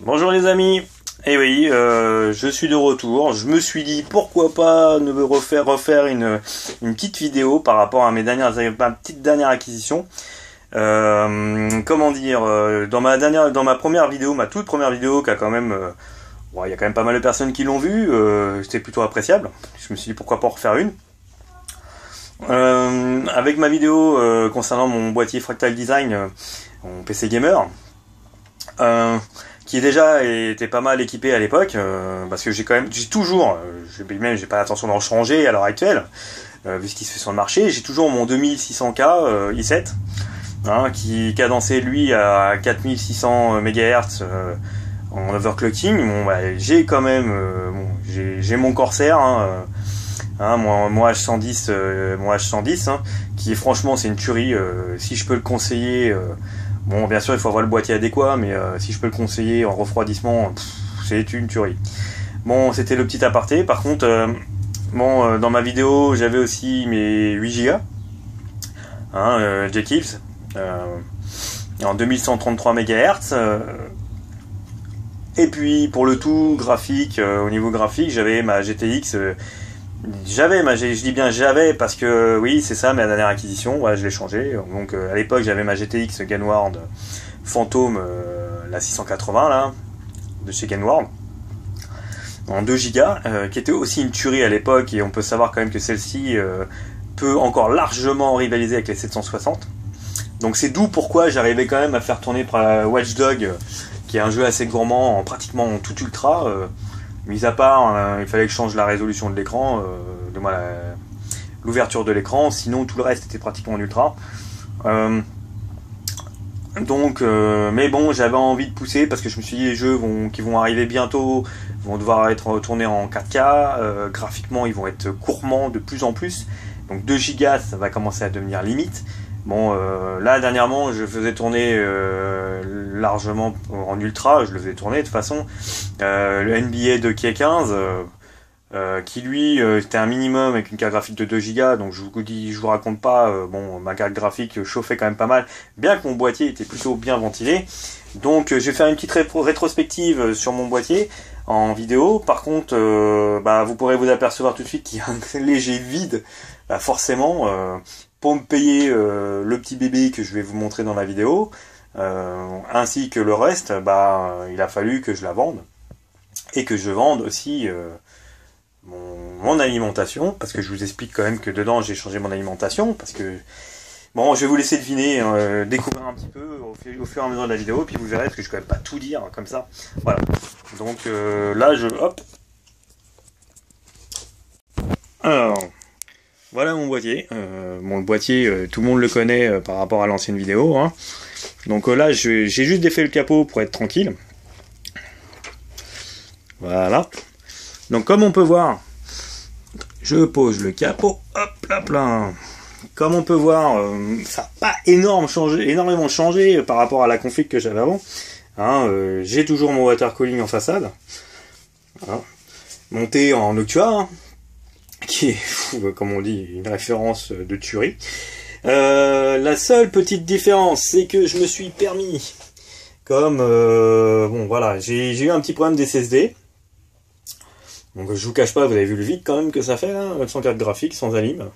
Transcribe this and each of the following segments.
Bonjour les amis. Eh oui, je suis de retour. Je me suis dit pourquoi pas ne me refaire une petite vidéo par rapport à ma petite dernière acquisition. Comment dire, dans ma première vidéo, ma toute première vidéo qui a quand même, il y a quand même pas mal de personnes qui l'ont vue. C'était plutôt appréciable. Je me suis dit pourquoi pas en refaire une. Avec ma vidéo concernant mon boîtier Fractal Design, mon PC gamer. Qui déjà était pas mal équipé à l'époque, parce que j'ai toujours, j'ai pas l'intention d'en changer à l'heure actuelle, vu ce qui se fait sur le marché, j'ai toujours mon 2600K i7, hein, qui cadençait lui à 4600 MHz en overclocking. Bon, bah, j'ai quand même, j'ai mon Corsair, mon H110, hein, qui est franchement c'est une tuerie. Si je peux le conseiller. Bon, bien sûr, il faut avoir le boîtier adéquat, mais si je peux le conseiller en refroidissement, c'est une tuerie. Bon, c'était le petit aparté. Par contre, dans ma vidéo, j'avais aussi mes 8 Go, Jekyll, en 2133 MHz. Et puis, pour le tout graphique, au niveau graphique, j'avais ma GTX. Je dis bien j'avais parce que oui c'est ça ma dernière acquisition, ouais, je l'ai changé. Donc à l'époque j'avais ma GTX Gainward Phantom, la 680 là, de chez Gainward, en 2 Go, qui était aussi une tuerie à l'époque, et on peut savoir quand même que celle-ci peut encore largement rivaliser avec les 760. Donc c'est d'où pourquoi j'arrivais quand même à faire tourner Watch Dogs, qui est un jeu assez gourmand, pratiquement en tout ultra. Mis à part, il fallait que je change la résolution de l'écran, l'ouverture de l'écran, sinon tout le reste était pratiquement en ultra. Mais bon, j'avais envie de pousser parce que je me suis dit les jeux qui vont arriver bientôt vont devoir être tournés en 4K, graphiquement ils vont être gourmands de plus en plus, donc 2 Go ça va commencer à devenir limite. Bon, là dernièrement je faisais tourner largement en ultra, je le faisais tourner de toute façon, le NBA de K15, qui lui était un minimum avec une carte graphique de 2 Go, donc je vous raconte pas, ma carte graphique chauffait quand même pas mal, bien que mon boîtier était plutôt bien ventilé. Donc je vais faire une petite rétrospective sur mon boîtier en vidéo. Par contre, vous pourrez vous apercevoir tout de suite qu'il y a un léger vide, forcément. Pour me payer le petit bébé que je vais vous montrer dans la vidéo, ainsi que le reste, il a fallu que je la vende, et que je vende aussi mon alimentation, parce que je vous explique quand même que dedans j'ai changé mon alimentation, parce que bon, je vais vous laisser deviner, découvrir un petit peu au fur et à mesure de la vidéo, puis vous verrez, parce que je peux même pas tout dire comme ça. Voilà. Donc là hop. Alors. Voilà mon boîtier. Le boîtier, tout le monde le connaît par rapport à l'ancienne vidéo. Hein. Donc là, j'ai juste défait le capot pour être tranquille. Voilà. Donc comme on peut voir, je pose le capot. Hop là. Comme on peut voir, ça n'a pas énormément changé par rapport à la config que j'avais avant. J'ai toujours mon water cooling en façade. Voilà. Monté en Noctua. Hein. Qui est, comme on dit, une référence de tuerie. La seule petite différence, c'est que je me suis permis, comme j'ai eu un petit problème des SSD. Donc je vous cache pas, vous avez vu le vide quand même que ça fait, hein, sans carte graphique, sans alim.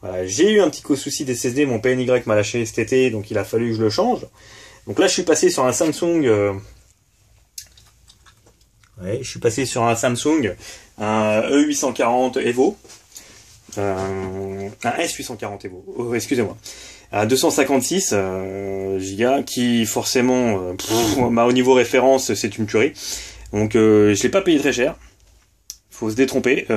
Voilà, j'ai eu un petit souci des SSD, mon PNY m'a lâché cet été, donc il a fallu que je le change. Donc là je suis passé sur un Samsung. Je suis passé sur un Samsung, un E840 Evo, un S840 Evo, excusez-moi, à 256 Go, qui forcément, au niveau référence, c'est une tuerie. Donc je l'ai pas payé très cher. Faut se détromper,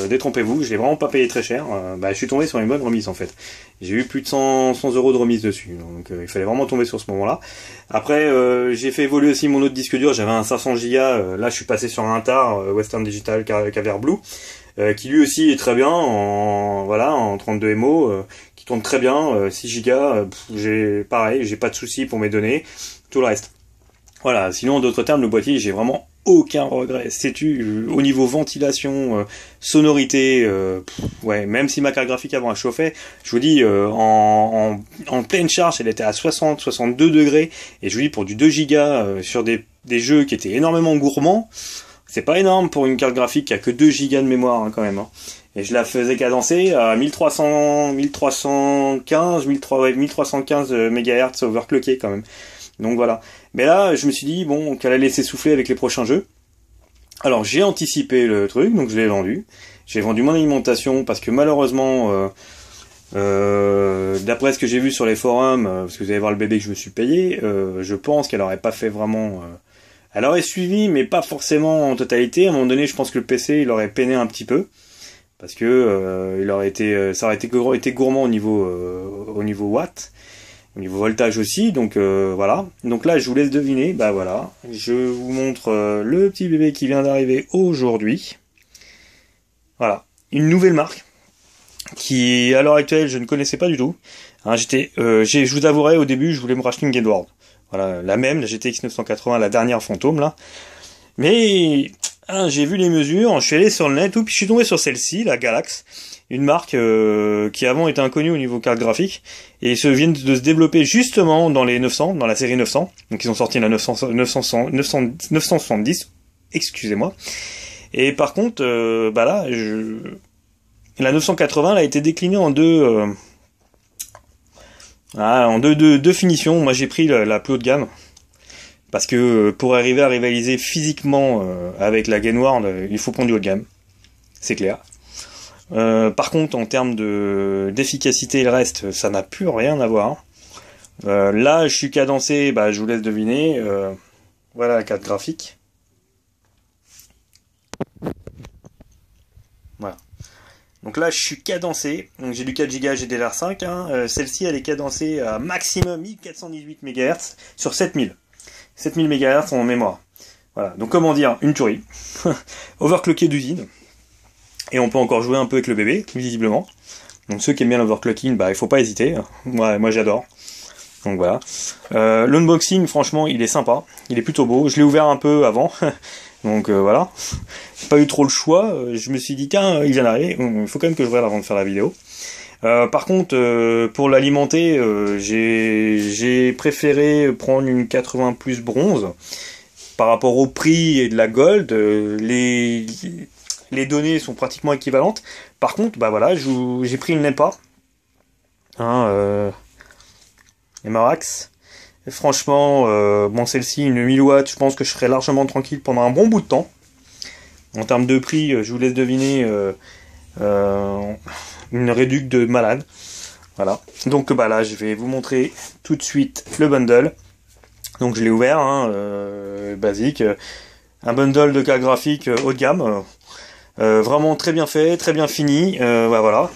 détrompez-vous, je l'ai vraiment pas payé très cher. Je suis tombé sur une bonne remise en fait. J'ai eu plus de 100 euros de remise dessus, donc il fallait vraiment tomber sur ce moment-là. Après, j'ai fait évoluer aussi mon autre disque dur, j'avais un 500 Go, là je suis passé sur un TAR Western Digital Caver Blue, qui lui aussi est très bien, en 32 MO, qui tourne très bien, 6 Go, j'ai pas de soucis pour mes données, tout le reste. Voilà, sinon en d'autres termes, le boîtier, j'ai vraiment aucun regret. Sais-tu, au niveau ventilation, sonorité, ouais, même si ma carte graphique avant elle chauffait, je vous dis, en pleine charge, elle était à 60-62 degrés, et je vous dis, pour du 2 Go sur des jeux qui étaient énormément gourmands, c'est pas énorme pour une carte graphique qui a que 2 Go de mémoire, hein, quand même, hein. Et je la faisais cadencer à 1315 MHz overclocké quand même. Donc voilà. Mais là, je me suis dit, bon, qu'elle allait s'essouffler avec les prochains jeux. Alors j'ai anticipé le truc, donc je l'ai vendu. J'ai vendu mon alimentation parce que malheureusement, d'après ce que j'ai vu sur les forums, parce que vous allez voir le bébé que je me suis payé, je pense qu'elle aurait pas fait vraiment... elle aurait suivi, mais pas forcément en totalité. À un moment donné, je pense que le PC, il aurait peiné un petit peu. Parce que il aurait été, ça aurait été gourmand au niveau watts, au niveau voltage aussi. Donc voilà. Donc là, je vous laisse deviner. Bah voilà, je vous montre le petit bébé qui vient d'arriver aujourd'hui. Voilà, une nouvelle marque qui, à l'heure actuelle, je ne connaissais pas du tout. Hein, je vous avouerai, au début, je voulais me racheter une Game World. Voilà, la même, la GTX 980, la dernière fantôme là. Mais j'ai vu les mesures, je suis allé sur le net, puis je suis tombé sur celle-ci, la Galax, une marque qui avant était inconnue au niveau carte graphique, et viennent de se développer justement dans les 900, dans la série 900, donc ils ont sorti la 970, excusez-moi, et par contre, bah là, la 980 elle a été déclinée en deux finitions. Moi j'ai pris la plus haut de gamme, parce que pour arriver à rivaliser physiquement avec la Game World, il faut prendre du haut de gamme, c'est clair. Par contre, en termes d'efficacité et le reste, ça n'a plus rien à voir. Là, je suis cadencé, bah, je vous laisse deviner. Voilà la carte graphique. Voilà. Donc là, je suis cadencé. Donc j'ai du 4 Go GDDR5. Hein. Celle-ci, elle est cadencée à maximum 1418 MHz sur 7000. 7000 MHz en mémoire. Voilà, donc comment dire, une tuerie. Overclocké d'usine. Et on peut encore jouer un peu avec le bébé, visiblement. Donc ceux qui aiment bien l'overclocking, bah il faut pas hésiter. Moi j'adore. Donc voilà. L'unboxing, franchement, il est sympa. Il est plutôt beau. Je l'ai ouvert un peu avant. Donc voilà. J'ai pas eu trop le choix. Je me suis dit, tiens, il vient d'arriver. Il faut quand même que je regarde avant de faire la vidéo. Par contre, pour l'alimenter, j'ai préféré prendre une 80 plus bronze. Par rapport au prix et de la gold, les données sont pratiquement équivalentes. Par contre, bah voilà, j'ai pris une NEPA. MRX. Et franchement, bon, celle-ci, une 1000 watts, je pense que je serai largement tranquille pendant un bon bout de temps. En termes de prix, je vous laisse deviner une réduc de malade. Voilà. Donc bah là, je vais vous montrer tout de suite le bundle. Donc je l'ai ouvert, basique. Un bundle de cartes graphiques haut de gamme. Vraiment très bien fait, très bien fini. Bah voilà.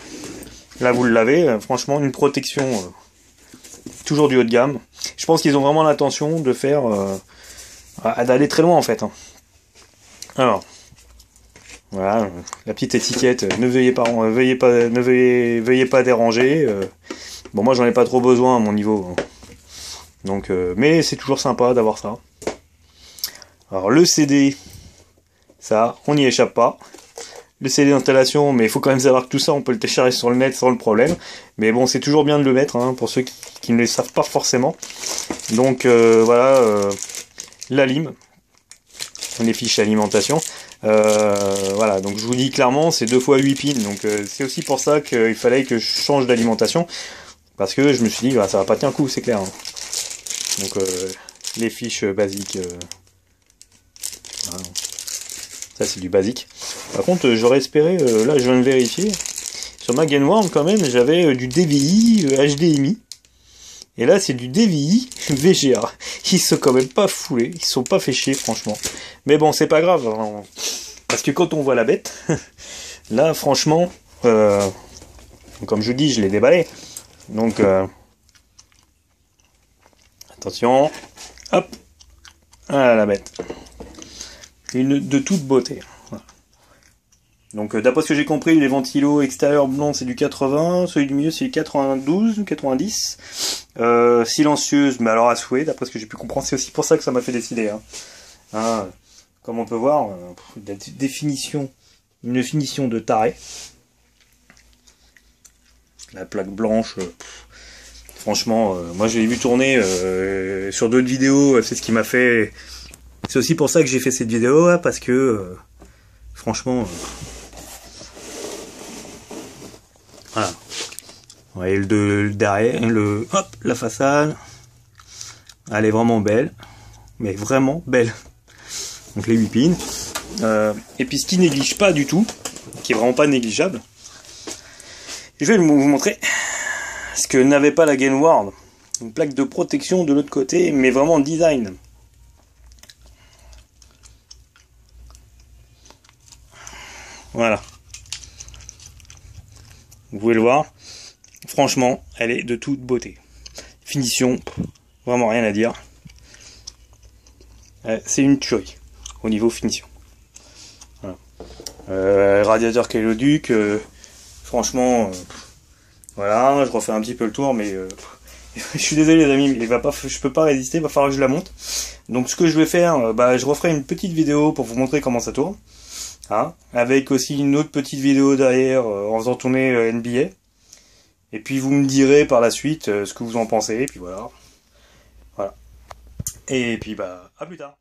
Là vous l'avez. Franchement, une protection toujours du haut de gamme. Je pense qu'ils ont vraiment l'intention de faire d'aller très loin en fait. Alors. Voilà, la petite étiquette, veuillez pas déranger. Bon, moi j'en ai pas trop besoin à mon niveau. Donc, mais c'est toujours sympa d'avoir ça. Alors le CD, ça, on n'y échappe pas. Le CD d'installation, mais il faut quand même savoir que tout ça, on peut le télécharger sur le net sans le problème. Mais bon, c'est toujours bien de le mettre, hein, pour ceux qui ne le savent pas forcément. Donc voilà, la lime, les fiches alimentation. Voilà, donc je vous dis clairement, c'est 2 fois 8 pins, donc c'est aussi pour ça qu'il fallait que je change d'alimentation, parce que je me suis dit, bah, ça va pas tenir un coup, c'est clair. Hein. Donc les fiches basiques, voilà. Ça c'est du basique. Par contre, j'aurais espéré, là je viens de vérifier, sur ma Game World quand même, j'avais du DVI HDMI, et là c'est du DVI VGA. Ils sont quand même pas foulés, ils sont pas fait chier franchement. Mais bon, c'est pas grave, hein, parce que quand on voit la bête, là franchement, comme je vous dis, je l'ai déballé. Donc attention, hop, voilà la bête. De toute beauté. Voilà. Donc d'après ce que j'ai compris, les ventilos extérieurs blancs c'est du 80, celui du milieu c'est du 92 ou 90. Silencieuse, mais alors à souhait, d'après ce que j'ai pu comprendre, c'est aussi pour ça que ça m'a fait décider. Hein. Comme on peut voir, une finition de taré. La plaque blanche, franchement, moi je l'ai vu tourner sur d'autres vidéos, c'est ce qui m'a fait... C'est aussi pour ça que j'ai fait cette vidéo, là, parce que, franchement... voilà. Vous voyez le derrière, la façade. Elle est vraiment belle. Mais vraiment belle. Donc les 8 pins. Et puis ce qui néglige pas du tout, qui est vraiment pas négligeable, je vais vous montrer ce que n'avait pas la Gainward. Une plaque de protection de l'autre côté, mais vraiment design. Voilà. Vous pouvez le voir. Franchement, elle est de toute beauté. Finition, vraiment rien à dire. C'est une tuerie au niveau finition. Voilà. Radiateur Keloduc, franchement, voilà, je refais un petit peu le tour, mais je suis désolé les amis, je peux pas résister, il va falloir que je la monte. Donc ce que je vais faire, je referai une petite vidéo pour vous montrer comment ça tourne. Hein, avec aussi une autre petite vidéo derrière en faisant tourner NBA. Et puis vous me direz par la suite ce que vous en pensez, et puis voilà. Voilà. Et puis à plus tard.